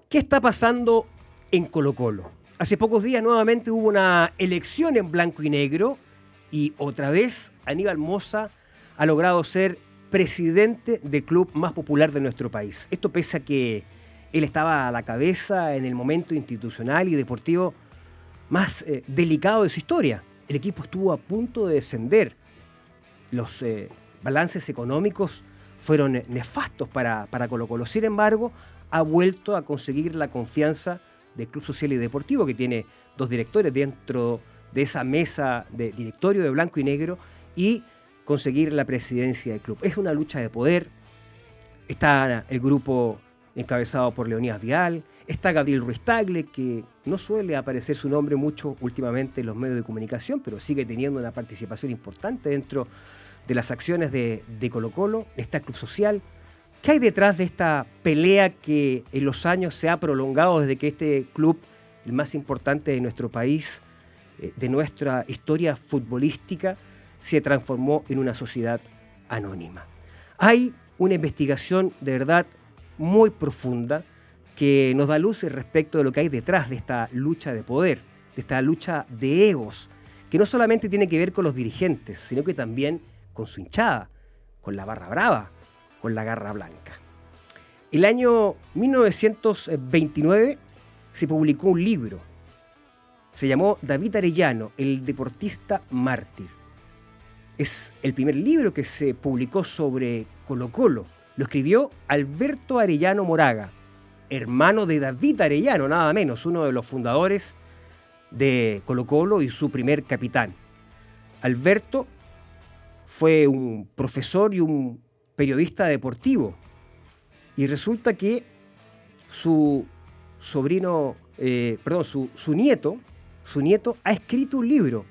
¿Qué está pasando en Colo-Colo? Hace pocos días nuevamente hubo una elección en blanco y negro y otra vez Aníbal Mosa ha logrado ser presidente del club más popular de nuestro país. Esto pese a que él estaba a la cabeza en el momento institucional y deportivo más delicado de su historia. El equipo estuvo a punto de descender. Los balances económicos fueron nefastos para Colo-Colo. Sin embargo, ha vuelto a conseguir la confianza del Club Social y Deportivo, que tiene dos directores dentro de esa mesa de directorio de blanco y negro, y conseguir la presidencia del club. Es una lucha de poder. Está el grupo encabezado por Leonidas Vial, está Gabriel Ruiz Tagle, que no suele aparecer su nombre mucho últimamente en los medios de comunicación, pero sigue teniendo una participación importante dentro de las acciones de Colo-Colo. Está el Club Social. ¿Qué hay detrás de esta pelea que en los años se ha prolongado desde que este club, el más importante de nuestro país, de nuestra historia futbolística, se transformó en una sociedad anónima? Hay una investigación de verdad muy profunda que nos da luces respecto de lo que hay detrás de esta lucha de poder, de esta lucha de egos, que no solamente tiene que ver con los dirigentes, sino que también con su hinchada, con la barra brava, con la garra blanca. El año 1929 se publicó un libro. Se llamó David Arellano, el deportista mártir. Es el primer libro que se publicó sobre Colo-Colo. Lo escribió Alberto Arellano Moraga, hermano de David Arellano, nada menos, uno de los fundadores de Colo-Colo y su primer capitán. Alberto fue un profesor y un periodista deportivo, y resulta que su nieto ha escrito un libro,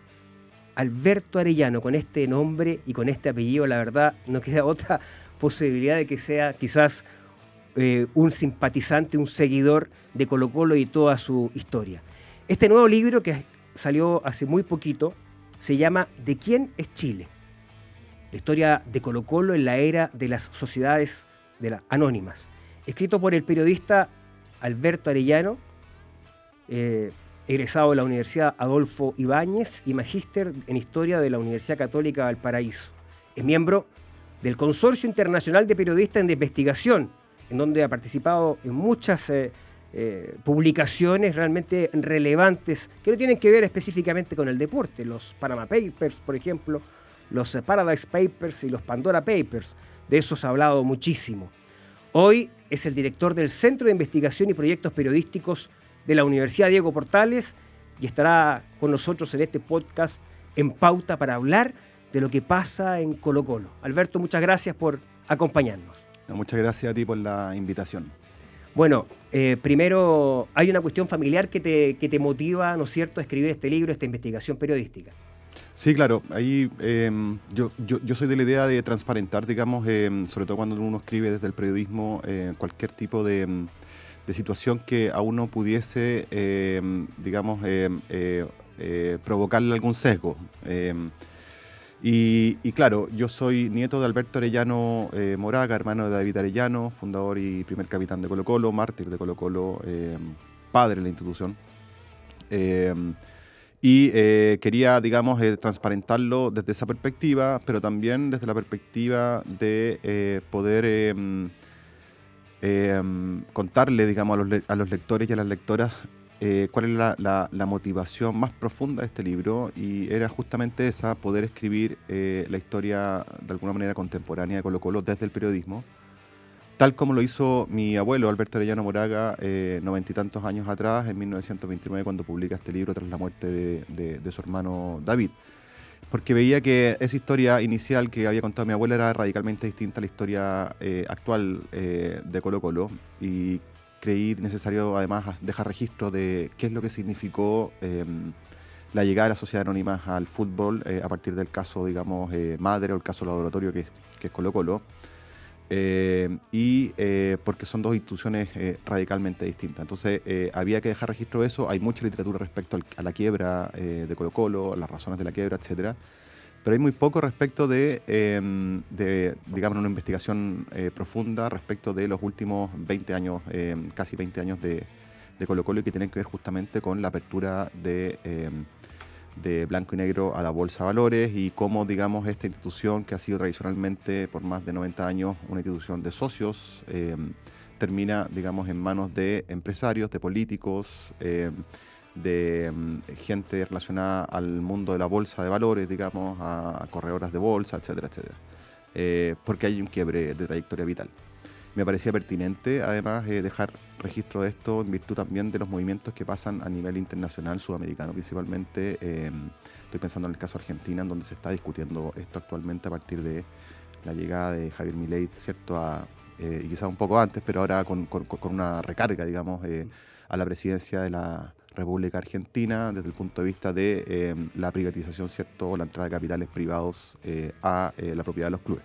Alberto Arellano, con este nombre y con este apellido. La verdad, no queda otra posibilidad de que sea quizás un simpatizante, un seguidor de Colo-Colo y toda su historia. Este nuevo libro, que salió hace muy poquito, se llama ¿De quién es Chile? La historia de Colo-Colo en la era de las sociedades anónimas. Escrito por el periodista Alberto Arellano, egresado de la Universidad Adolfo Ibáñez y magíster en Historia de la Universidad Católica de Valparaíso. Es miembro del Consorcio Internacional de Periodistas de Investigación, en donde ha participado en muchas publicaciones realmente relevantes que no tienen que ver específicamente con el deporte. Los Panama Papers, por ejemplo, los Paradise Papers y los Pandora Papers. De eso se ha hablado muchísimo. Hoy es el director del Centro de Investigación y Proyectos Periodísticos de la Universidad Diego Portales y estará con nosotros en este podcast En Pauta para hablar de lo que pasa en Colo-Colo. Alberto, muchas gracias por acompañarnos. Muchas gracias a ti por la invitación. Bueno, primero hay una cuestión familiar que te motiva, ¿no es cierto?, a escribir este libro, esta investigación periodística. Sí, claro. Ahí yo soy de la idea de transparentar, digamos, sobre todo cuando uno escribe desde el periodismo, cualquier tipo de situación que a uno pudiese, digamos, provocarle algún sesgo. Y claro, yo soy nieto de Alberto Arellano Moraga, hermano de David Arellano, fundador y primer capitán de Colo-Colo, mártir de Colo-Colo, padre de la institución. Quería, digamos, transparentarlo desde esa perspectiva, pero también desde la perspectiva de poder contarle, digamos, a los lectores y a las lectoras cuál es la motivación más profunda de este libro, y era justamente esa: poder escribir la historia de alguna manera contemporánea de Colo-Colo desde el periodismo, tal como lo hizo mi abuelo Alberto Arellano Moraga 90 y tantos años atrás, en 1929, cuando publica este libro tras la muerte de su hermano David. Porque veía que esa historia inicial que había contado mi abuela era radicalmente distinta a la historia actual de Colo-Colo, y creí necesario además dejar registro de qué es lo que significó la llegada de la sociedad anónima al fútbol a partir del caso, digamos, madre, o el caso laboratorio que es Colo-Colo. Porque son dos instituciones radicalmente distintas. Entonces había que dejar registro de eso. Hay mucha literatura respecto a la quiebra de Colo-Colo, las razones de la quiebra, etcétera. pero hay muy poco respecto digamos, una investigación profunda respecto de los últimos 20 años, casi 20 años de Colo-Colo, y que tienen que ver justamente con la apertura de Blanco y Negro a la Bolsa de Valores, y cómo, digamos, esta institución, que ha sido tradicionalmente por más de 90 años una institución de socios, termina, digamos, en manos de empresarios, de políticos, de gente relacionada al mundo de la bolsa de valores, digamos, a corredoras de bolsa, etcétera, etcétera. Porque hay un quiebre de trayectoria vital. Me parecía pertinente, además, dejar registro de esto en virtud también de los movimientos que pasan a nivel internacional, sudamericano principalmente. Estoy pensando en el caso de Argentina, en donde se está discutiendo esto actualmente a partir de la llegada de Javier Milei, ¿cierto? Y quizás un poco antes, pero ahora con una recarga, digamos, a la presidencia de la República Argentina, desde el punto de vista de la privatización, ¿cierto? O la entrada de capitales privados a la propiedad de los clubes.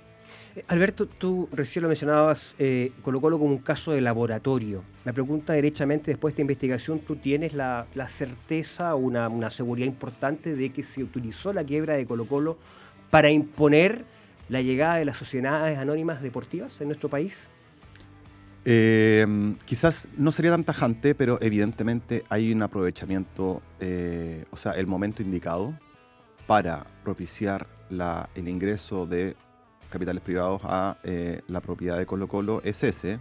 Alberto, tú recién lo mencionabas, Colo-Colo como un caso de laboratorio. La pregunta derechamente, después de esta investigación, ¿tú tienes la certeza o una seguridad importante de que se utilizó la quiebra de Colo-Colo para imponer la llegada de las sociedades anónimas deportivas en nuestro país? Quizás no sería tan tajante, pero evidentemente hay un aprovechamiento, o sea, el momento indicado para propiciar el ingreso de capitales privados a la propiedad de Colo-Colo es ese.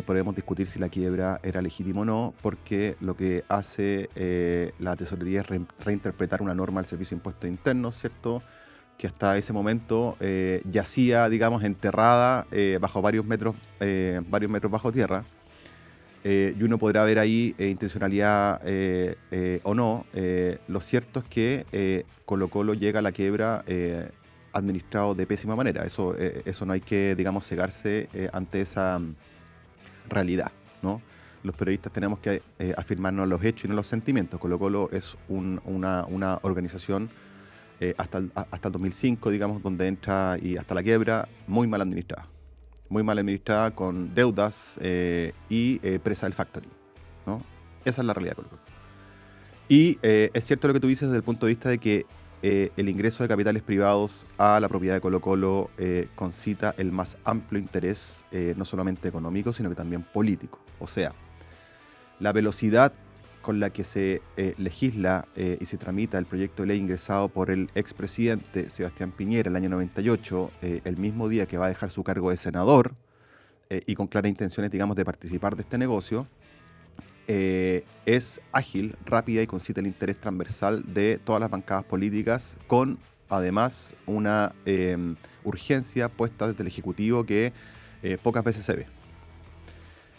Podemos discutir si la quiebra era legítima o no, porque lo que hace la tesorería es reinterpretar una norma del Servicio de Impuestos Internos, ¿cierto?, que hasta ese momento yacía, digamos, enterrada bajo varios metros bajo tierra. Y uno podrá ver ahí intencionalidad o no. Lo cierto es que Colo-Colo llega a la quiebra administrado de pésima manera. Eso no hay que, digamos, cegarse ante esa realidad, ¿no? Los periodistas tenemos que afirmarnos los hechos y no los sentimientos. Colo-Colo es una organización hasta el 2005, digamos, donde entra, y hasta la quiebra, muy mal administrada, con deudas y presa del factoring, ¿no? Esa es la realidad de Colo-Colo. Y es cierto lo que tú dices desde el punto de vista de que el ingreso de capitales privados a la propiedad de Colo-Colo concita el más amplio interés, no solamente económico, sino que también político. O sea, la velocidad con la que se legisla y se tramita el proyecto de ley ingresado por el expresidente Sebastián Piñera en el año 98, el mismo día que va a dejar su cargo de senador, y con claras intenciones, digamos, de participar de este negocio, es ágil, rápida y concita el interés transversal de todas las bancadas políticas, con además una urgencia puesta desde el Ejecutivo que pocas veces se ve.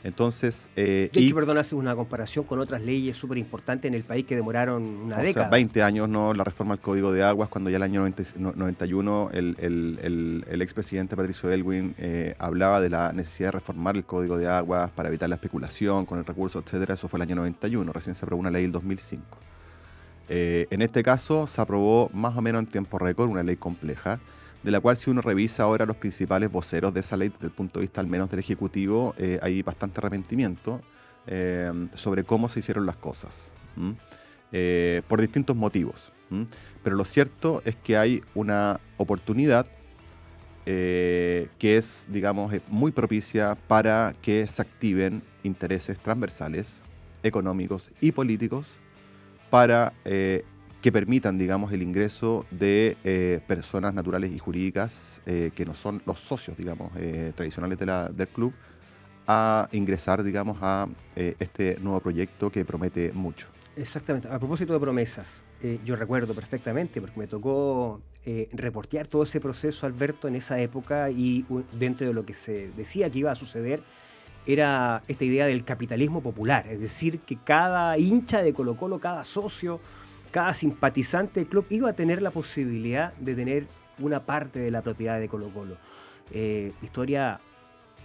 Entonces, de hecho, perdón, haces una comparación con otras leyes súper importantes en el país que demoraron una década. O sea, 20 años, ¿no? La reforma al Código de Aguas, cuando ya el año 91 el expresidente Patricio Aylwin hablaba de la necesidad de reformar el Código de Aguas para evitar la especulación con el recurso, etcétera. Eso fue el año 91, recién se aprobó una ley en 2005. En este caso se aprobó más o menos en tiempo récord, una ley compleja, de la cual, si uno revisa ahora los principales voceros de esa ley desde el punto de vista al menos del Ejecutivo, hay bastante arrepentimiento sobre cómo se hicieron las cosas, por distintos motivos. Pero lo cierto es que hay una oportunidad que es, digamos, muy propicia para que se activen intereses transversales, económicos y políticos para que permitan, digamos, el ingreso de personas naturales y jurídicas que no son los socios, digamos, tradicionales del club, a ingresar, digamos, a este nuevo proyecto que promete mucho. Exactamente. A propósito de promesas, yo recuerdo perfectamente, porque me tocó reportear todo ese proceso, Alberto, en esa época, y dentro de lo que se decía que iba a suceder era esta idea del capitalismo popular, es decir, que cada hincha de Colo-Colo, cada socio, cada simpatizante del club iba a tener la posibilidad de tener una parte de la propiedad de Colo-Colo. La historia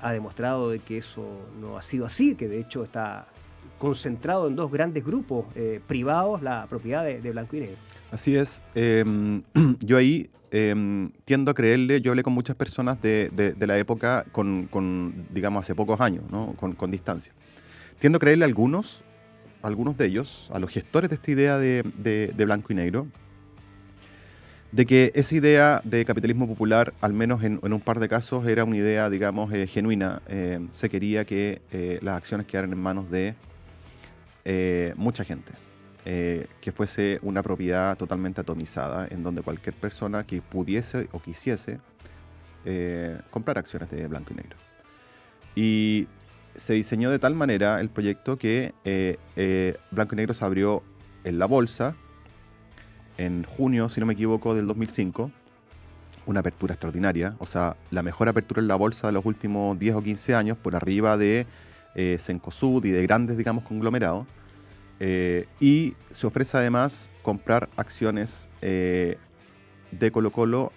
ha demostrado de que eso no ha sido así, que de hecho está concentrado en dos grandes grupos privados la propiedad de Blanco y Negro. Así es. Yo ahí tiendo a creerle. Yo hablé con muchas personas de la época digamos, hace pocos años, ¿no? con distancia. Tiendo a creerle a algunos de ellos, a los gestores de esta idea de Blanco y Negro, de que esa idea de capitalismo popular, al menos en un par de casos, era una idea, digamos, genuina. Se quería que las acciones quedaran en manos de mucha gente, que fuese una propiedad totalmente atomizada, en donde cualquier persona que pudiese o quisiese comprar acciones de blanco y negro. Y se diseñó de tal manera el proyecto que Blanco y Negro se abrió en la bolsa en junio, si no me equivoco, del 2005. Una apertura extraordinaria, o sea, la mejor apertura en la bolsa de los últimos 10 o 15 años, por arriba de Cencosud y de grandes, digamos, conglomerados. Y se ofrece además comprar acciones de Colo-Colo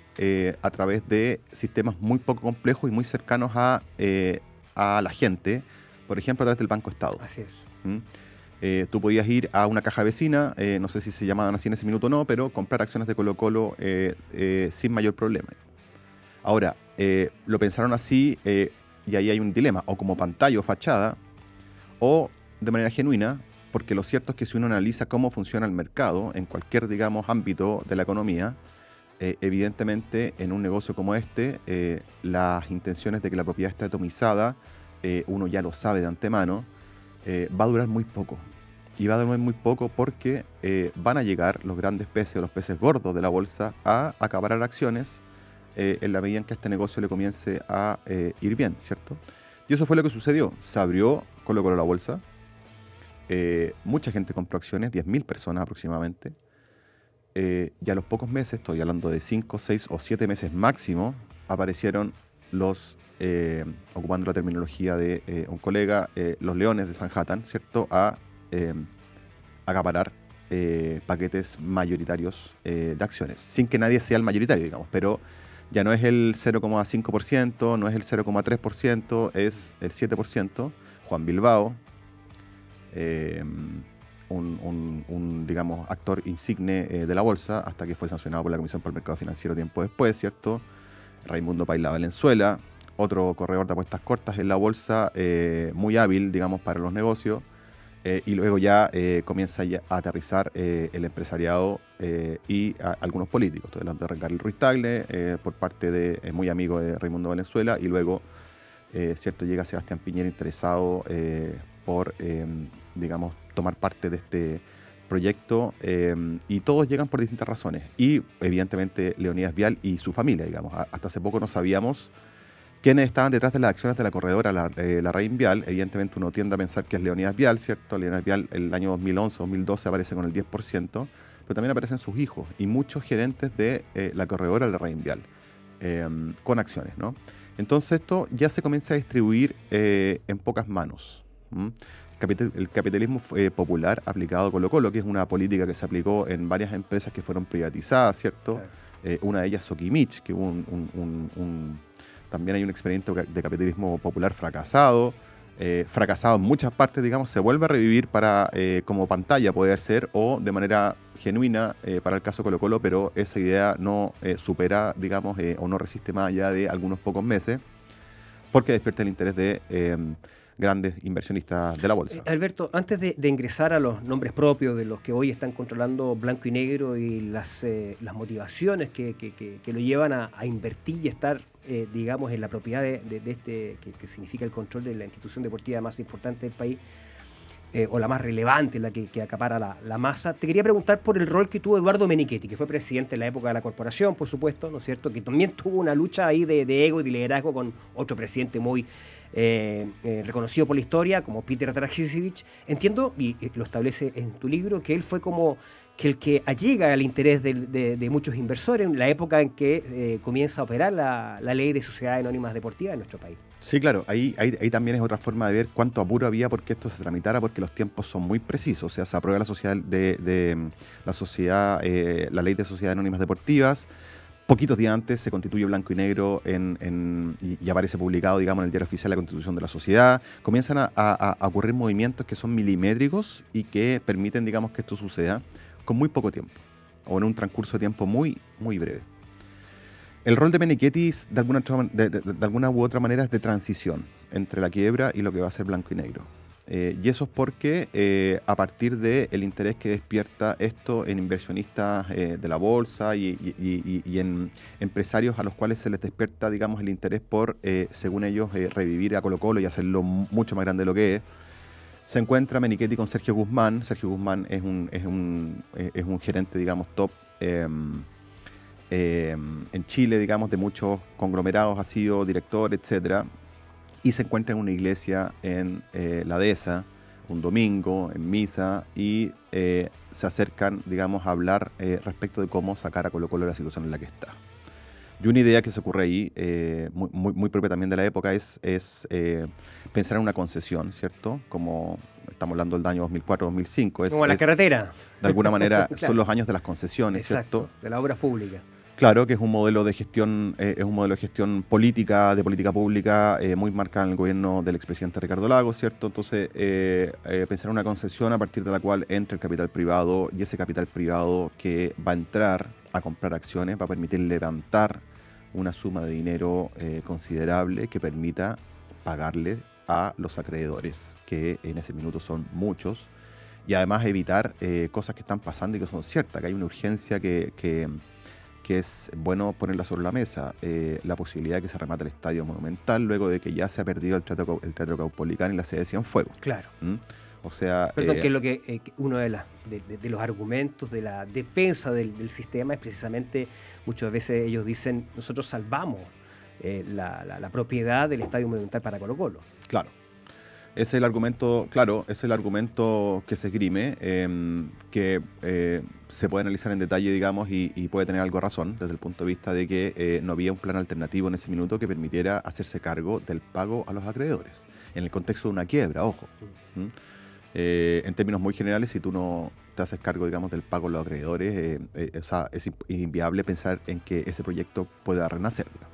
a través de sistemas muy poco complejos y muy cercanos a la gente, por ejemplo, a través del Banco Estado. Así es. ¿Mm? Tú podías ir a una caja vecina, no sé si se llamaban así en ese minuto o no, pero comprar acciones de Colo-Colo sin mayor problema. Ahora, lo pensaron así y ahí hay un dilema, o como pantalla o fachada, o de manera genuina, porque lo cierto es que si uno analiza cómo funciona el mercado en cualquier, digamos, ámbito de la economía, evidentemente en un negocio como este, las intenciones de que la propiedad esté atomizada, uno ya lo sabe de antemano, va a durar muy poco. Y va a durar muy poco porque van a llegar los grandes peces o los peces gordos de la bolsa a acaparar acciones en la medida en que este negocio le comience a ir bien, ¿cierto? Y eso fue lo que sucedió. Se abrió Colo-Colo la bolsa. Mucha gente compró acciones, 10.000 personas aproximadamente. Y a los pocos meses, estoy hablando de 5, 6 o 7 meses máximo, aparecieron los, ocupando la terminología de un colega, los leones de Sanhattan, ¿cierto? A acaparar paquetes mayoritarios de acciones, sin que nadie sea el mayoritario, digamos, pero ya no es el 0,5%, no es el 0,3%, es el 7%. Juan Bilbao, un digamos, actor insigne de la bolsa, hasta que fue sancionado por la Comisión para el Mercado Financiero tiempo después, ¿cierto? Raimundo Paila Valenzuela, otro corredor de apuestas cortas en la bolsa, muy hábil, digamos, para los negocios. Y luego ya comienza ya a aterrizar el empresariado y algunos políticos. Estoy hablando de Carlos Ruiz Tagle, por parte de muy amigo de Raimundo Valenzuela, y luego cierto, llega Sebastián Piñera interesado por, digamos, tomar parte de este proyecto, y todos llegan por distintas razones. Y evidentemente Leonidas Vial y su familia, digamos. Hasta hace poco no sabíamos quiénes estaban detrás de las acciones de la corredora la Raín Vial. Evidentemente uno tiende a pensar que es Leonidas Vial, ¿cierto? Leonidas Vial el año 2011-2012 aparece con el 10%, pero también aparecen sus hijos y muchos gerentes de la corredora la Raín Vial con acciones, ¿no? Entonces esto ya se comienza a distribuir en pocas manos. El capitalismo popular aplicado a Colo-Colo, que es una política que se aplicó en varias empresas que fueron privatizadas, ¿cierto? Claro. Una de ellas Sokimich, que hubo también hay un experimento de capitalismo popular fracasado en muchas partes, digamos, se vuelve a revivir para como pantalla poder ser, o de manera genuina para el caso Colo-Colo, pero esa idea no supera, digamos, o no resiste más allá de algunos pocos meses, porque despierta el interés de grandes inversionistas de la bolsa. Alberto, antes de ingresar a los nombres propios de los que hoy están controlando Blanco y Negro y las motivaciones que lo llevan a invertir y estar, digamos, en la propiedad de este, que significa el control de la institución deportiva más importante del país, o la más relevante, la que acapara la masa, te quería preguntar por el rol que tuvo Eduardo Menichetti, que fue presidente en la época de la corporación, por supuesto, ¿no es cierto?, que también tuvo una lucha ahí de ego y de liderazgo con otro presidente muy reconocido por la historia, como Peter Dragisevich. Entiendo, y lo establece en tu libro, que él fue como que el que allega al interés de muchos inversores en la época en que comienza a operar la ley de sociedades anónimas deportivas en nuestro país. Sí, claro, ahí también es otra forma de ver cuánto apuro había porque esto se tramitara, porque los tiempos son muy precisos. O sea, se aprueba la la ley de sociedades anónimas deportivas. Poquitos días antes se constituye Blanco y Negro y aparece publicado, digamos, en el diario oficial la constitución de la sociedad. Comienzan a ocurrir movimientos que son milimétricos y que permiten, digamos, que esto suceda con muy poco tiempo, o en un transcurso de tiempo muy, muy breve. El rol de Menichetti, de alguna u otra manera, es de transición entre la quiebra y lo que va a ser Blanco y Negro. Y eso es porque a partir del interés que despierta esto en inversionistas de la bolsa y en empresarios a los cuales se les despierta, digamos, el interés por, según ellos, revivir a Colo-Colo y hacerlo mucho más grande de lo que es, se encuentra Menichetti con Sergio Guzmán. Sergio Guzmán es un gerente, digamos, top en Chile, digamos, de muchos conglomerados, ha sido director, etcétera. Y se encuentra en una iglesia en la Dehesa, un domingo, en misa, y se acercan, digamos, a hablar respecto de cómo sacar a Colo-Colo de la situación en la que está. Y una idea que se ocurre ahí, muy propia también de la época, es pensar en una concesión, ¿cierto? Como estamos hablando del año 2004-2005. Como la carretera. De alguna manera Claro. Son los años de las concesiones, Exacto, ¿cierto? de las obras públicas. Claro, que es un modelo de gestión, política, de política pública, muy marcada en el gobierno del expresidente Ricardo Lagos, ¿cierto? Entonces, pensar en una concesión a partir de la cual entre el capital privado, y ese capital privado que va a entrar a comprar acciones va a permitir levantar una suma de dinero considerable que permita pagarle a los acreedores, que en ese minuto son muchos, y además evitar cosas que están pasando y que son ciertas, que hay una urgencia que es bueno ponerla sobre la mesa, la posibilidad de que se remate el Estadio Monumental luego de que ya se ha perdido el Teatro Caupolicán y la sede Cienfuegos. Claro. O sea, Perdón, que es lo que uno de los argumentos de la defensa del sistema es precisamente, muchas veces ellos dicen, nosotros salvamos la propiedad del Estadio Monumental para Colo-Colo. Claro. Ese es el argumento, que se esgrime, que se puede analizar en detalle, digamos, y puede tener algo de razón desde el punto de vista de que no había un plan alternativo en ese minuto que permitiera hacerse cargo del pago a los acreedores, en el contexto de una quiebra, ojo. En términos muy generales, si tú no te haces cargo, digamos, del pago a los acreedores, es inviable pensar en que ese proyecto pueda renacer, digamos.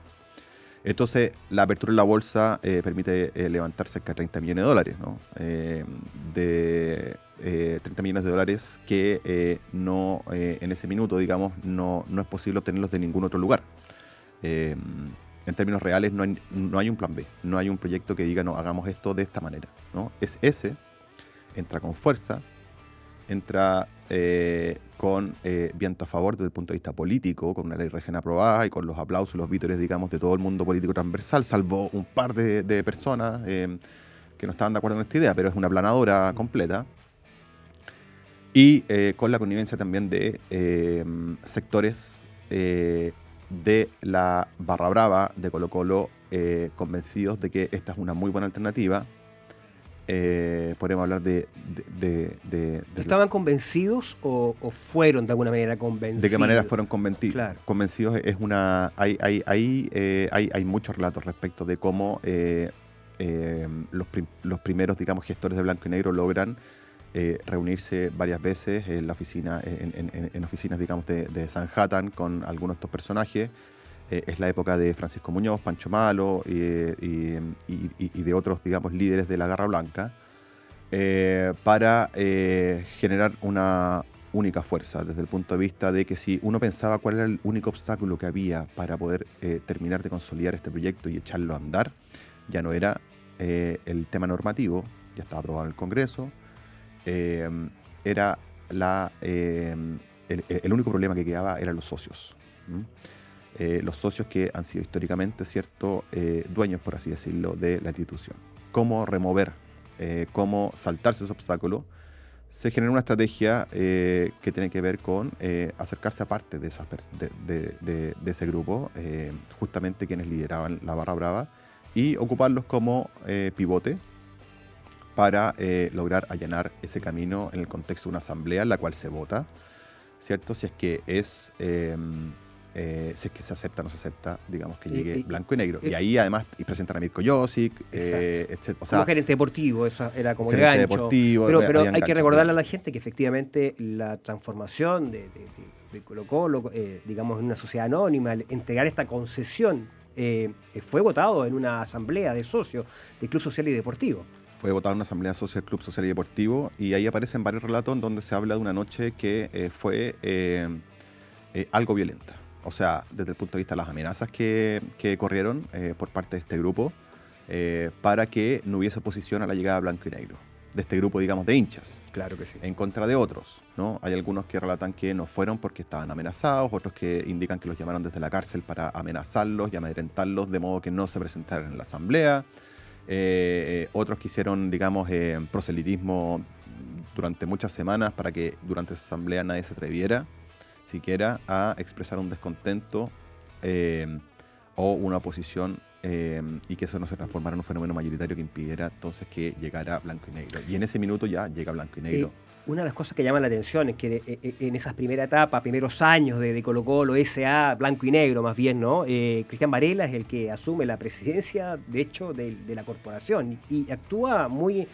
Entonces, la apertura en la bolsa permite levantar cerca de 30 millones de dólares, ¿no? 30 millones de dólares que en ese minuto, digamos, no es posible obtenerlos de ningún otro lugar. En términos reales, no hay un plan B, no hay un proyecto que diga, no, hagamos esto de esta manera, ¿no? Es ese, entra con fuerza, entra con viento a favor desde el punto de vista político, con una ley recién aprobada y con los aplausos y los vítores, digamos, de todo el mundo político transversal, salvo un par de personas que no estaban de acuerdo con esta idea, pero es una aplanadora completa. Y con la connivencia también de sectores de la barra brava de Colo-Colo convencidos de que esta es una muy buena alternativa. Podemos hablar de ¿Estaban convencidos o fueron de alguna manera convencidos? ¿De qué manera fueron convencidos? Claro. Convencidos es una... Hay muchos relatos respecto de cómo los primeros, digamos, gestores de blanco y negro logran reunirse varias veces en la oficina, en oficinas, digamos, de Sanhattan con algunos de estos personajes. Es la época de Francisco Muñoz, Pancho Malo y de otros, digamos, líderes de la Garra Blanca para generar una única fuerza, desde el punto de vista de que si uno pensaba cuál era el único obstáculo que había para poder terminar de consolidar este proyecto y echarlo a andar, ya no era el tema normativo, ya estaba aprobado en el Congreso, era el único problema que quedaba eran los socios. Los socios que han sido históricamente, ¿cierto?, dueños, por así decirlo, de la institución. ¿Cómo remover, cómo saltarse ese obstáculo? Se genera una estrategia que tiene que ver con acercarse a parte de ese grupo, justamente quienes lideraban la barra brava, y ocuparlos como pivote para lograr allanar ese camino en el contexto de una asamblea en la cual se vota, ¿cierto? Si es que se acepta o no se acepta, digamos, que llegue blanco y negro. Y ahí además presentan a Mirko Josic, etc. O sea, como gerente deportivo, eso era como el gerente gancho. deportivo, pero hay gancho, que recordarle a la gente que efectivamente la transformación de Colo-Colo, digamos, en una sociedad anónima, el entregar esta concesión, fue votado en una asamblea de socios del Club Social y Deportivo. Fue votado en una asamblea de socios del Club Social y Deportivo, y ahí aparecen varios relatos en donde se habla de una noche que fue algo violenta. O sea, desde el punto de vista de las amenazas que corrieron por parte de este grupo para que no hubiese oposición a la llegada de blanco y negro. de este grupo, digamos, de hinchas. Claro que sí. En contra de otros, ¿no? Hay algunos que relatan que no fueron porque estaban amenazados, otros que indican que los llamaron desde la cárcel para amenazarlos y amedrentarlos de modo que no se presentaran en la asamblea. Otros que hicieron, digamos, proselitismo durante muchas semanas para que durante esa asamblea nadie se atreviera siquiera a expresar un descontento o una oposición y que eso no se transformara en un fenómeno mayoritario que impidiera entonces que llegara Blanco y Negro. Y en ese minuto ya llega Blanco y Negro. Una de las cosas que llama la atención es que en esas primeras etapas, primeros años de Colo-Colo, S.A., Blanco y Negro más bien, ¿no? Cristian Varela es el que asume la presidencia, de hecho, de la corporación y actúa muy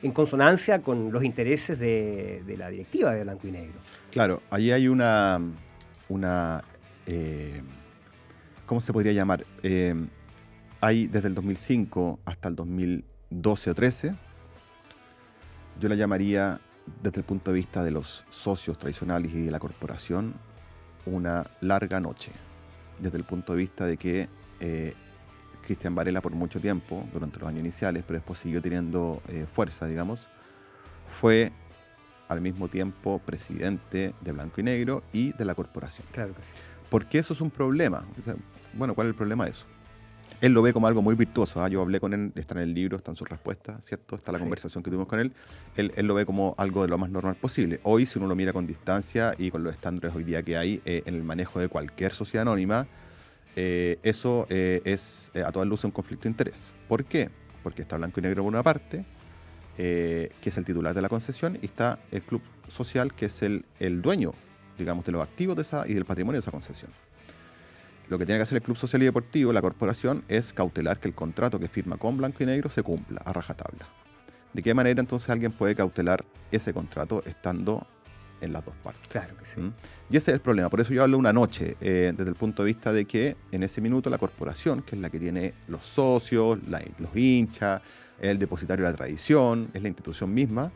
en consonancia con los intereses de la directiva de Blanco y Negro. Claro, allí hay una ¿cómo se podría llamar? Hay desde el 2005 hasta el 2012 o 13, yo la llamaría desde el punto de vista de los socios tradicionales y de la corporación, una larga noche. Desde el punto de vista de que Cristian Varela por mucho tiempo, durante los años iniciales, pero después siguió teniendo fuerza, digamos, fue al mismo tiempo presidente de Blanco y Negro y de la corporación. Claro que sí. Porque eso es un problema. Bueno, ¿cuál es el problema de eso? Él lo ve como algo muy virtuoso. Yo hablé con él, está en el libro, está en su respuesta, ¿cierto? Está la conversación que tuvimos con él. Él lo ve como algo de lo más normal posible. Hoy, si uno lo mira con distancia y con los estándares hoy día que hay en el manejo de cualquier sociedad anónima, eso es a toda luz un conflicto de interés. ¿Por qué? Porque está Blanco y Negro por una parte, que es el titular de la concesión, y está el club social, que es el dueño, digamos, de los activos de esa y del patrimonio de esa concesión. Lo que tiene que hacer el Club Social y Deportivo, la corporación, es cautelar que el contrato que firma con Blanco y Negro se cumpla a rajatabla. ¿De qué manera entonces alguien puede cautelar ese contrato estando en las dos partes? Claro que sí. Y ese es el problema. Por eso yo hablo una noche, desde el punto de vista de que en ese minuto la corporación, que es la que tiene los socios, los hinchas, el depositario de la tradición, es la institución misma,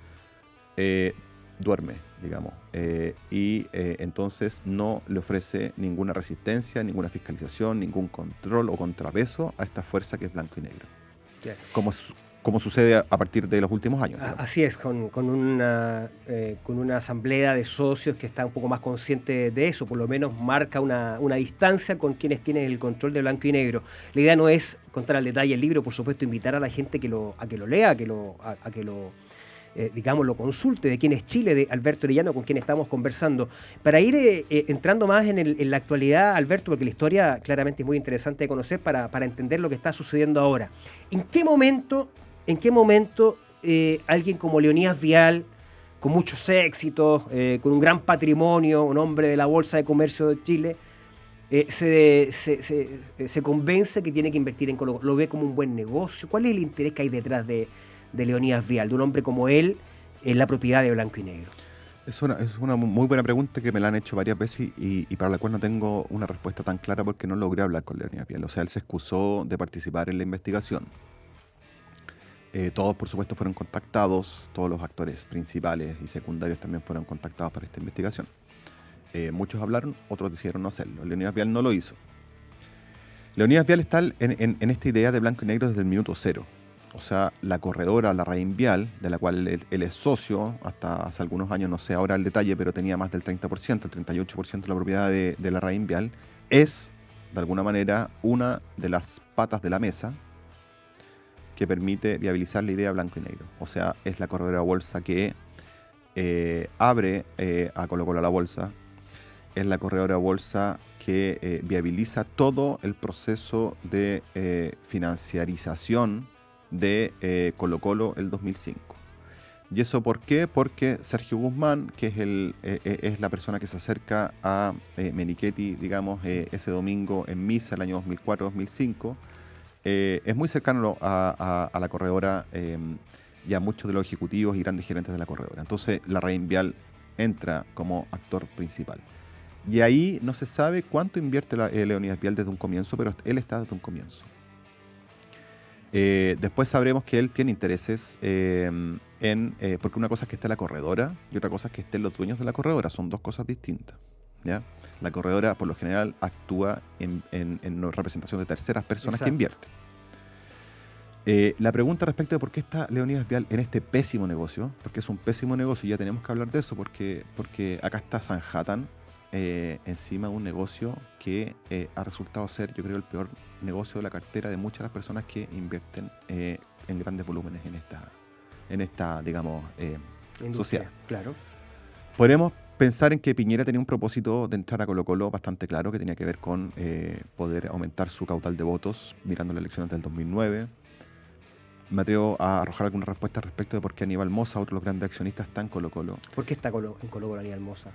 duerme, digamos, y entonces no le ofrece ninguna resistencia, ninguna fiscalización, ningún control o contrapeso a esta fuerza que es Blanco y Negro. Yeah. Como sucede a partir de los últimos años. Digamos. Así es, con una asamblea de socios que está un poco más consciente de eso, por lo menos marca una distancia con quienes tienen el control de Blanco y Negro. La idea no es contar al detalle el libro, por supuesto, invitar a la gente a que lo lea, a que lo digamos, lo consulte, de quién es Chile, de Alberto Orellano, con quien estamos conversando. Para ir entrando más en la actualidad, Alberto, porque la historia claramente es muy interesante de conocer para entender lo que está sucediendo ahora. ¿En qué momento alguien como Leonidas Vial, con muchos éxitos, con un gran patrimonio, un hombre de la Bolsa de Comercio de Chile, se convence que tiene que invertir en Colo-Colo? ¿Lo ve como un buen negocio? ¿Cuál es el interés que hay detrás de Leonidas Vial, de un hombre como él, en la propiedad de Blanco y Negro? Es una muy buena pregunta que me la han hecho varias veces y para la cual no tengo una respuesta tan clara porque no logré hablar con Leonidas Vial. O sea, él se excusó de participar en la investigación. Todos, por supuesto, fueron contactados, todos los actores principales y secundarios también fueron contactados para esta investigación. Muchos hablaron, otros decidieron no hacerlo. Leonidas Vial no lo hizo. Leonidas Vial está en esta idea de Blanco y Negro desde el minuto cero. O sea, la corredora Larraín Vial, de la cual él es socio, hasta hace algunos años, no sé ahora el detalle, pero tenía más del 30%, el 38% de la propiedad de Larraín Vial, es, de alguna manera, una de las patas de la mesa que permite viabilizar la idea Blanco y Negro. O sea, es la corredora bolsa que abre a Colo-Colo a la bolsa, es la corredora bolsa que viabiliza todo el proceso de financiarización de Colo-Colo el 2005. ¿Y eso por qué? Porque Sergio Guzmán, que es la persona que se acerca a Menichetti, digamos, ese domingo en misa el año 2004-2005, es muy cercano a la corredora y a muchos de los ejecutivos y grandes gerentes de la corredora. Entonces, Larraín Vial entra como actor principal. Y ahí no se sabe cuánto invierte Leonidas Vial desde un comienzo, pero él está desde un comienzo. Después sabremos que él tiene intereses porque una cosa es que esté la corredora y otra cosa es que estén los dueños de la corredora. Son dos cosas distintas, ¿ya? La corredora por lo general actúa en representación de terceras personas. Exacto. Que invierten. La pregunta respecto de por qué está Leonidas Vial en este pésimo negocio, porque es un pésimo negocio y ya tenemos que hablar de eso, porque acá está Sanhattan encima de un negocio que ha resultado ser, yo creo, el peor negocio de la cartera de muchas de las personas que invierten en grandes volúmenes en esta digamos, sociedad. Claro. Podemos pensar en que Piñera tenía un propósito de entrar a Colo-Colo bastante claro, que tenía que ver con poder aumentar su caudal de votos mirando las elecciones del 2009. Me atrevo a arrojar alguna respuesta respecto de por qué Aníbal Mosa, otro de los grandes accionistas, está en Colo-Colo. ¿Por qué está en Colo-Colo Aníbal Mosa?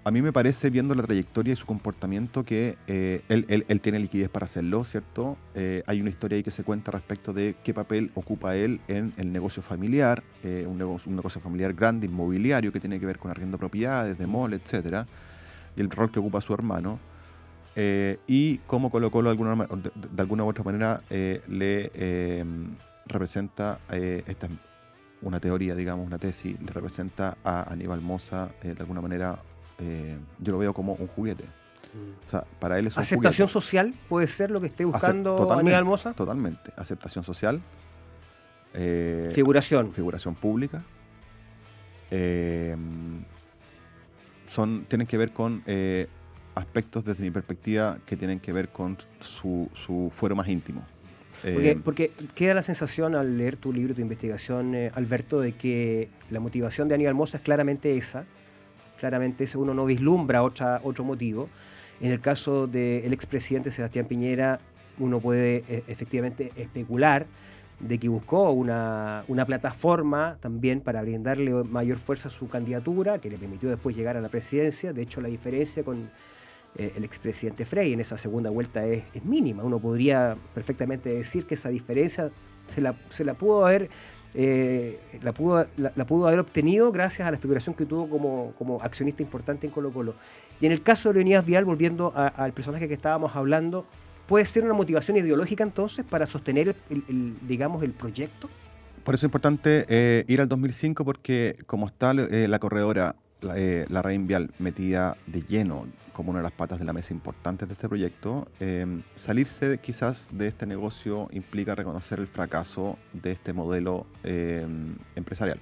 A mí me parece, viendo la trayectoria y su comportamiento, que él tiene liquidez para hacerlo, ¿cierto? Hay una historia ahí que se cuenta respecto de qué papel ocupa él en el negocio familiar, un negocio familiar grande, inmobiliario, que tiene que ver con arriendo de propiedades, de mall, etcétera, y el rol que ocupa su hermano. Y cómo Colo-Colo de alguna u otra manera le representa, esta es una teoría, digamos, una tesis, le representa a Aníbal Mosa de alguna manera. Yo lo veo como un juguete. O sea, para él es un ¿Aceptación juguete. social puede ser lo que esté buscando Aníbal Mosa? Totalmente. Aceptación social. Figuración Pública. Tienen que ver con aspectos, desde mi perspectiva, que tienen que ver con su fuero más íntimo. Porque queda la sensación al leer tu libro, tu investigación, Alberto, de que la motivación de Aníbal Mosa es claramente esa. Claramente ese, uno no vislumbra otro motivo. En el caso del expresidente Sebastián Piñera, uno puede efectivamente especular de que buscó una plataforma también para brindarle mayor fuerza a su candidatura, que le permitió después llegar a la presidencia. De hecho, la diferencia con el expresidente Frey en esa segunda vuelta es mínima. Uno podría perfectamente decir que esa diferencia se la pudo haber la pudo haber obtenido gracias a la figuración que tuvo como accionista importante en Colo-Colo. Y en el caso de Leonidas Vial, volviendo al personaje que estábamos hablando, ¿puede ser una motivación ideológica entonces para sostener digamos, el proyecto? Por eso es importante ir al 2005, porque como está la corredora, la Larraín Vial, metida de lleno como una de las patas de la mesa importantes de este proyecto, salirse quizás de este negocio implica reconocer el fracaso de este modelo empresarial.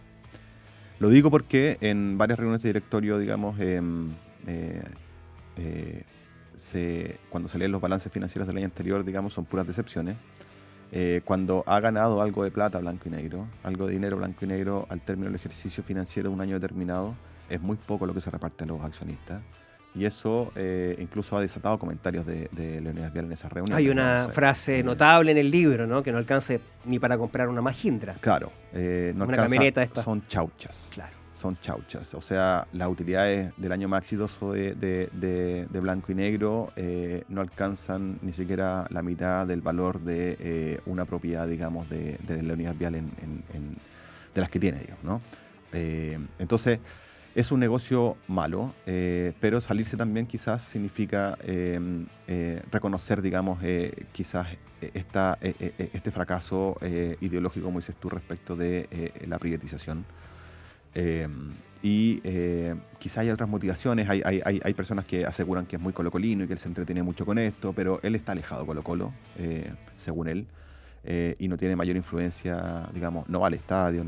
Lo digo porque en varias reuniones de directorio, digamos, cuando se leen los balances financieros del año anterior, digamos, son puras decepciones. Cuando ha ganado algo de plata blanco y negro, algo de dinero blanco y negro al término del ejercicio financiero de un año determinado, es muy poco lo que se reparte a los accionistas. Y eso incluso ha desatado comentarios de Leonidas Vial en esas reuniones. Hay una frase notable en el libro, ¿no? Que no alcance ni para comprar una Mahindra. Claro, no una alcanza, camioneta esta. Son chauchas. Claro. Son chauchas. O sea, las utilidades del año más exitoso de blanco y negro no alcanzan ni siquiera la mitad del valor de una propiedad, digamos, de Leonidas Vial de las que tiene, digamos, ¿no? Entonces, es un negocio malo, pero salirse también quizás significa reconocer, digamos, quizás este fracaso ideológico, como dices tú, respecto de la privatización. Quizá hay otras motivaciones. Hay personas que aseguran que es muy colocolino y que él se entretiene mucho con esto, pero él está alejado de Colo-Colo, según él, y no tiene mayor influencia, digamos, no va al estadio,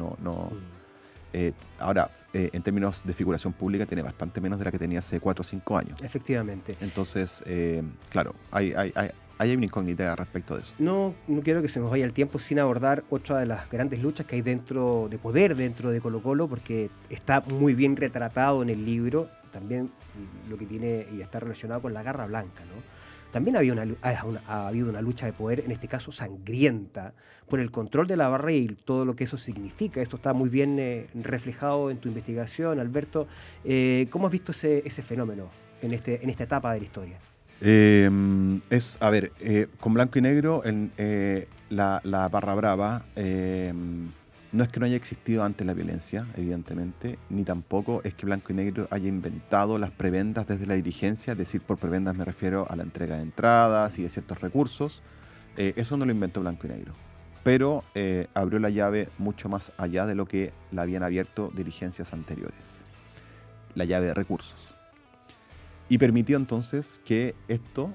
ahora, en términos de figuración pública, tiene bastante menos de la que tenía hace 4 o 5 años. Efectivamente. Entonces, claro, hay una incógnita respecto de eso. No quiero que se nos vaya el tiempo sin abordar otra de las grandes luchas que hay dentro de poder dentro de Colo-Colo, porque está muy bien retratado en el libro, también lo que tiene y está relacionado con la garra blanca, ¿no? También ha habido una lucha de poder, en este caso sangrienta, por el control de la barra y todo lo que eso significa. Esto está muy bien reflejado en tu investigación, Alberto. ¿Cómo has visto ese fenómeno en esta etapa de la historia? Con blanco y negro, la barra brava no es que no haya existido antes la violencia, evidentemente, ni tampoco es que blanco y negro haya inventado las prebendas desde la dirigencia. Es decir, por prebendas me refiero a la entrega de entradas y de ciertos recursos. Eso no lo inventó blanco y negro, pero abrió la llave mucho más allá de lo que la habían abierto dirigencias anteriores, la llave de recursos. Y permitió entonces que esto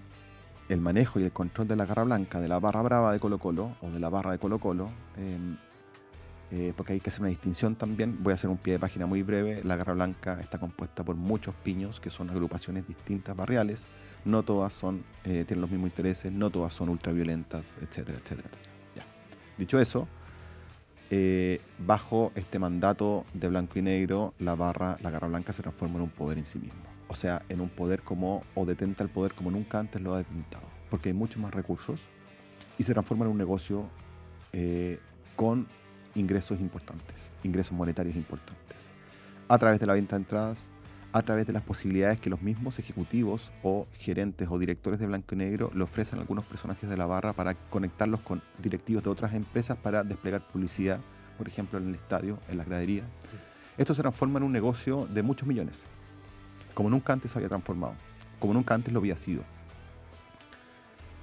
el manejo y el control de la garra blanca, de la barra brava de Colo-Colo, o de la barra de Colo-Colo, porque hay que hacer una distinción también. Voy a hacer un pie de página muy breve. La garra blanca está compuesta por muchos piños, que son agrupaciones distintas barriales. No todas tienen los mismos intereses, no todas son ultraviolentas, etcétera, etcétera, etcétera. Ya. Dicho eso, bajo este mandato de blanco y negro, la garra blanca se transforma en un poder en sí mismo. O sea, en un poder o detenta el poder como nunca antes lo ha detentado, porque hay muchos más recursos y se transforma en un negocio con ingresos importantes, ingresos monetarios importantes, a través de la venta de entradas, a través de las posibilidades que los mismos ejecutivos o gerentes o directores de blanco y negro le ofrecen a algunos personajes de la barra para conectarlos con directivos de otras empresas para desplegar publicidad, por ejemplo en el estadio, en las graderías. Esto se transforma en un negocio de muchos millones, como nunca antes se había transformado, como nunca antes lo había sido.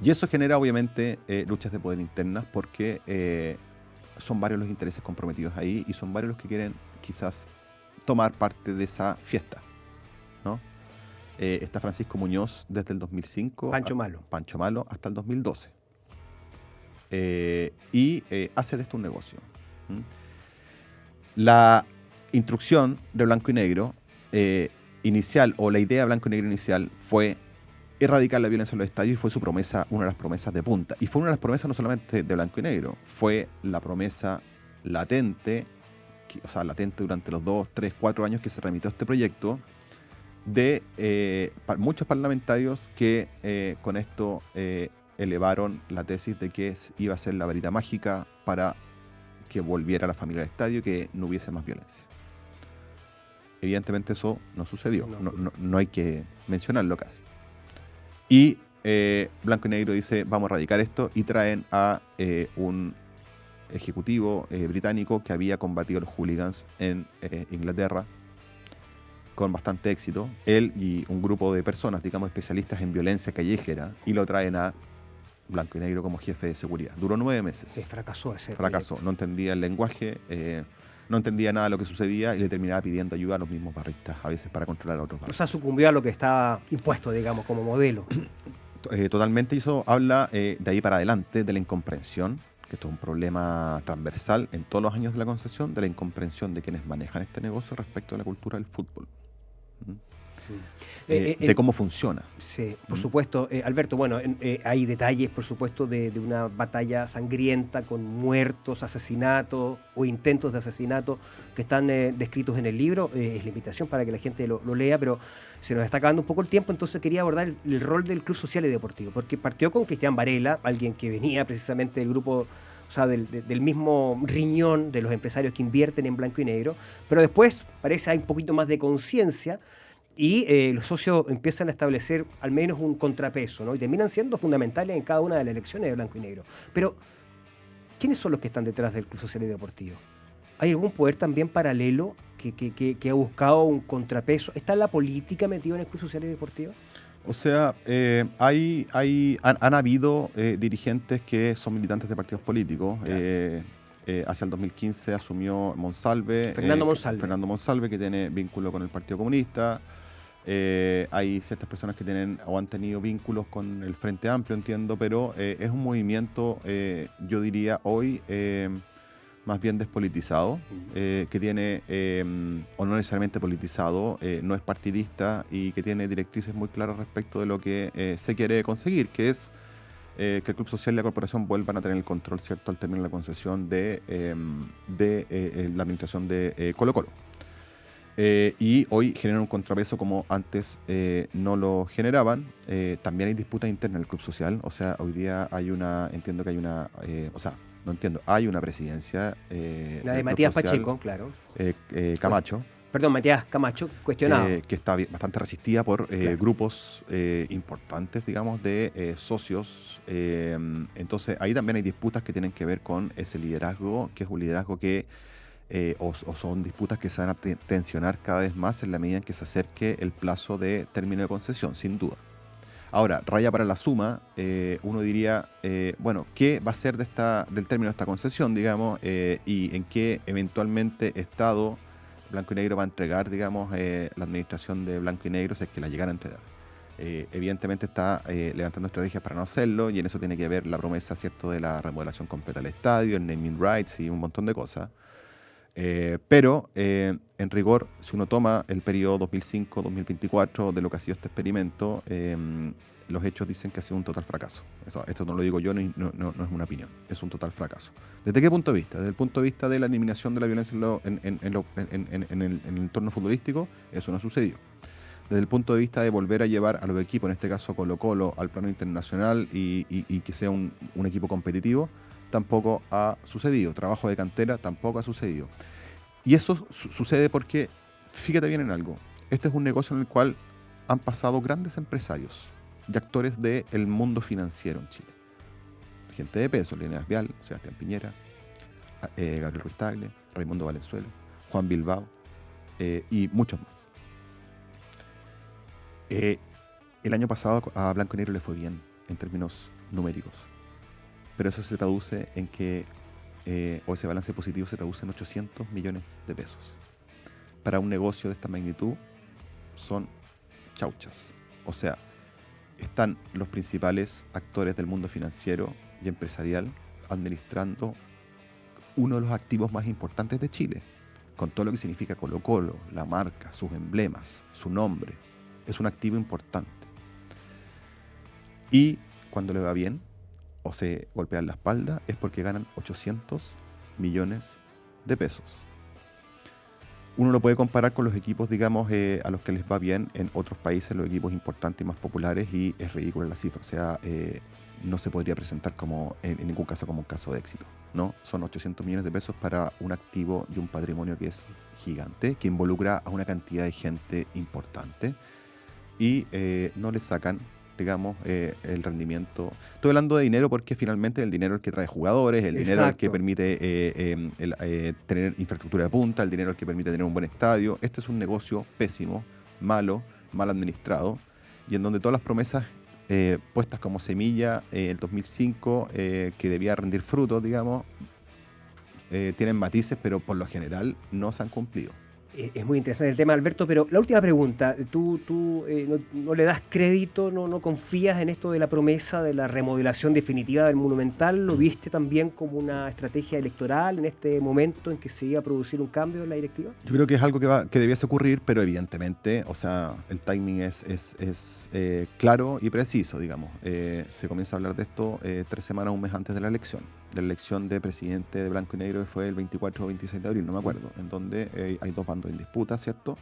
Y eso genera obviamente luchas de poder internas, porque son varios los intereses comprometidos ahí y son varios los que quieren quizás tomar parte de esa fiesta, ¿no? Está Francisco Muñoz desde el 2005. Pancho Malo hasta el 2012. Y hace de esto un negocio. La instrucción de blanco y negro inicial, o la idea de blanco y negro inicial, fue erradicar la violencia en los estadios, y fue su promesa, una de las promesas de punta. Y fue una de las promesas no solamente de blanco y negro, fue la promesa latente, latente durante los 2, 3, 4 años que se remitió este proyecto, de muchos parlamentarios que con esto elevaron la tesis de que iba a ser la varita mágica para que volviera la familia al estadio y que no hubiese más violencia. Evidentemente eso no sucedió, no hay que mencionarlo casi. Y blanco y negro dice, vamos a erradicar esto, y traen a un ejecutivo británico que había combatido a los hooligans en Inglaterra con bastante éxito, él y un grupo de personas, digamos, especialistas en violencia callejera, y lo traen a blanco y negro como jefe de seguridad. Duró 9 meses. Sí, fracasó ese Fracasó, proyecto. no entendía el lenguaje, no entendía nada de lo que sucedía y le terminaba pidiendo ayuda a los mismos barristas, a veces para controlar a otros barristas. O sea, sucumbió a lo que estaba impuesto, digamos, como modelo. Totalmente, eso habla de ahí para adelante de la incomprensión, que esto es un problema transversal en todos los años de la concesión, de la incomprensión de quienes manejan este negocio respecto a la cultura del fútbol. De cómo funciona. Sí, por supuesto. Alberto, bueno, hay detalles, por supuesto, de una batalla sangrienta con muertos, asesinatos o intentos de asesinato que están descritos en el libro. Es la invitación para que la gente lo lea, pero se nos está acabando un poco el tiempo, entonces quería abordar el rol del Club Social y Deportivo, porque partió con Cristian Varela, alguien que venía precisamente del grupo, o sea, del mismo riñón de los empresarios que invierten en blanco y negro, pero después parece hay un poquito más de conciencia. Y los socios empiezan a establecer al menos un contrapeso, ¿no? Y terminan siendo fundamentales en cada una de las elecciones de blanco y negro. Pero, ¿quiénes son los que están detrás del Club Social y Deportivo? ¿Hay algún poder también paralelo que ha buscado un contrapeso? ¿Está la política metida en el Club Social y Deportivo? O sea, han habido dirigentes que son militantes de partidos políticos. Claro. Hacia el 2015 asumió Fernando Monsalve, que tiene vínculo con el Partido Comunista. Hay ciertas personas que tienen o han tenido vínculos con el Frente Amplio, entiendo, pero es un movimiento, yo diría hoy, más bien despolitizado, que tiene, o no necesariamente politizado, no es partidista y que tiene directrices muy claras respecto de lo que se quiere conseguir, que es que el Club Social y la Corporación vuelvan a tener el control, ¿cierto?, al terminar la concesión de la administración de Colo-Colo. Y hoy generan un contrapeso como antes no lo generaban. También hay disputas internas en el Club Social. O sea, hoy día hay hay una presidencia. La de Matías Social, Pacheco, claro. Camacho. Perdón, Matías Camacho, cuestionado. Que está bastante resistida por grupos importantes, digamos, de socios. Entonces, ahí también hay disputas que tienen que ver con ese liderazgo, que es un liderazgo que o son disputas que se van a tensionar cada vez más en la medida en que se acerque el plazo de término de concesión, sin duda. Ahora, raya para la suma, uno diría, bueno, ¿qué va a ser del término de esta concesión, digamos, y en qué eventualmente estado Blanco y Negro va a entregar, digamos, la administración de Blanco y Negro, si es que la llegan a entregar? Evidentemente está levantando estrategias para no hacerlo, y en eso tiene que ver la promesa, ¿cierto?, de la remodelación completa del estadio, el naming rights y un montón de cosas. Pero en rigor, si uno toma el periodo 2005-2024 de lo que ha sido este experimento, los hechos dicen que ha sido un total fracaso. Esto no lo digo yo, no es una opinión, es un total fracaso. ¿Desde qué punto de vista? Desde el punto de vista de la eliminación de la violencia en el entorno futbolístico, eso no ha sucedido. Desde el punto de vista de volver a llevar a los equipos, en este caso Colo-Colo, al plano internacional y que sea un equipo competitivo, tampoco ha sucedido. Trabajo de cantera tampoco ha sucedido. Y eso sucede porque, fíjate bien en algo, este es un negocio en el cual han pasado grandes empresarios y actores del mundo financiero en Chile. Gente de peso, Leonidas Vial, Sebastián Piñera, Gabriel Ruiz Tagle, Raimundo Valenzuela, Juan Bilbao y muchos más. El año pasado a Blanco y Negro le fue bien en términos numéricos, pero eso se traduce en que, o ese balance positivo se traduce en 800 millones de pesos. Para un negocio de esta magnitud son chauchas. O sea, están los principales actores del mundo financiero y empresarial administrando uno de los activos más importantes de Chile, con todo lo que significa Colo-Colo, la marca, sus emblemas, su nombre. Es un activo importante. Y cuando le va bien o se golpean la espalda es porque ganan 800 millones de pesos. Uno lo puede comparar con los equipos, digamos, a los que les va bien en otros países, los equipos importantes y más populares, y es ridícula la cifra. O sea, no se podría presentar como en ningún caso como un caso de éxito, ¿no? Son 800 millones de pesos para un activo y un patrimonio que es gigante, que involucra a una cantidad de gente importante, y no le sacan, digamos, el rendimiento. Estoy hablando de dinero porque finalmente el dinero es el que trae jugadores, el dinero es el que permite tener infraestructura de punta, el dinero es el que permite tener un buen estadio. Este es un negocio pésimo, malo, mal administrado, y en donde todas las promesas puestas como semilla en el 2005, que debía rendir frutos, digamos, tienen matices, pero por lo general no se han cumplido. Es muy interesante el tema, Alberto, pero la última pregunta, ¿tú no le das crédito, no confías en esto de la promesa de la remodelación definitiva del Monumental? ¿Lo viste también como una estrategia electoral en este momento en que se iba a producir un cambio en la directiva? Yo creo que es algo que debiese ocurrir, pero evidentemente, o sea, el timing es claro y preciso, digamos. Se comienza a hablar de esto 3 semanas, un mes antes de la elección de presidente de Blanco y Negro, que fue el 24 o 26 de abril, no me acuerdo, en donde hay 2 bandos en disputa, ¿cierto?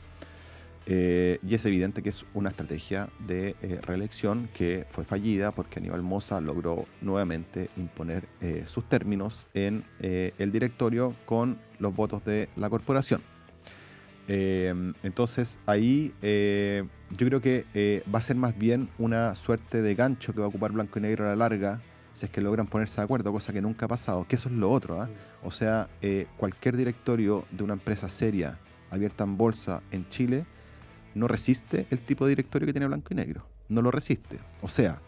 Y es evidente que es una estrategia de reelección que fue fallida porque Aníbal Mosa logró nuevamente imponer sus términos en el directorio con los votos de la corporación. Entonces ahí yo creo que va a ser más bien una suerte de gancho que va a ocupar Blanco y Negro a la larga, si es que logran ponerse de acuerdo, cosa que nunca ha pasado, que eso es lo otro, ¿eh? O sea, cualquier directorio de una empresa seria, abierta en bolsa en Chile, no resiste el tipo de directorio que tiene Blanco y Negro, no lo resiste. O sea,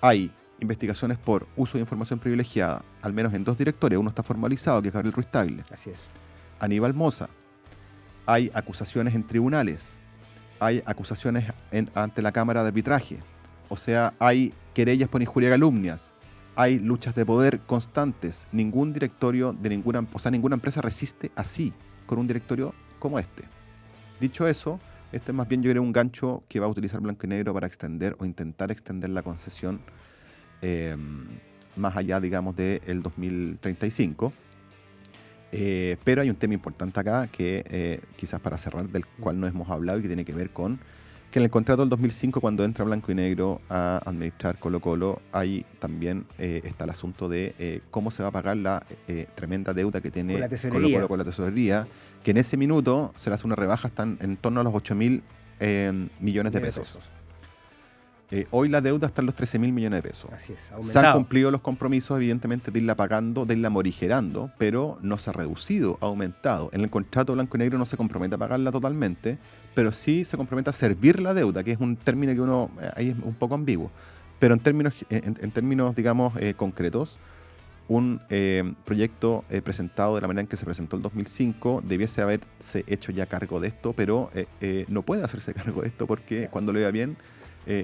hay investigaciones por uso de información privilegiada, al menos en 2 directorios, uno está formalizado, que es Gabriel Ruiz Tagle. Así es. Aníbal Mosa. Hay acusaciones en tribunales, hay acusaciones ante la Cámara de Arbitraje, o sea, hay querellas por injuria y calumnias, hay luchas de poder constantes. Ningún directorio de ninguna empresa resiste así, con un directorio como este. Dicho eso, este es más bien, yo creo, un gancho que va a utilizar Blanco y Negro para extender o intentar extender la concesión más allá, digamos, del 2035. Pero hay un tema importante acá que quizás para cerrar, del cual no hemos hablado y que tiene que ver con que en el contrato del 2005, cuando entra Blanco y Negro a administrar Colo-Colo, ahí también está el asunto de cómo se va a pagar la tremenda deuda que tiene Colo-Colo con la tesorería, que en ese minuto se le hace una rebaja, están en torno a los 8.000 millones de pesos. Hoy la deuda está en los 13.000 millones de pesos. Así es, se han cumplido los compromisos, evidentemente, de irla pagando, de irla morigerando, pero no se ha reducido, ha aumentado. En el contrato Blanco y Negro no se compromete a pagarla totalmente, pero sí se compromete a servir la deuda, que es un término que uno ahí es un poco ambiguo. Pero en términos digamos, concretos, un proyecto presentado de la manera en que se presentó el 2005 debiese haberse hecho ya cargo de esto, pero no puede hacerse cargo de esto porque cuando le va bien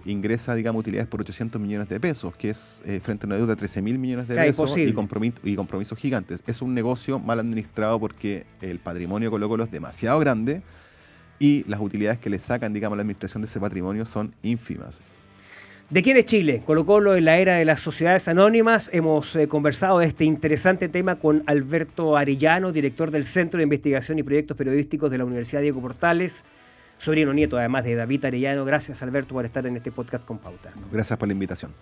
ingresa, digamos, utilidades por 800 millones de pesos, que es frente a una deuda de 13.000 millones de pesos y compromisos gigantes. Es un negocio mal administrado porque el patrimonio de Colo-Colo es demasiado grande y las utilidades que le sacan, digamos, a la administración de ese patrimonio son ínfimas. ¿De quién es Chile? Colo-Colo en la era de las sociedades anónimas. Hemos conversado de este interesante tema con Alberto Arellano, director del Centro de Investigación y Proyectos Periodísticos de la Universidad Diego Portales, sobrino nieto además de David Arellano. Gracias, Alberto, por estar en este podcast con Pauta. Gracias por la invitación.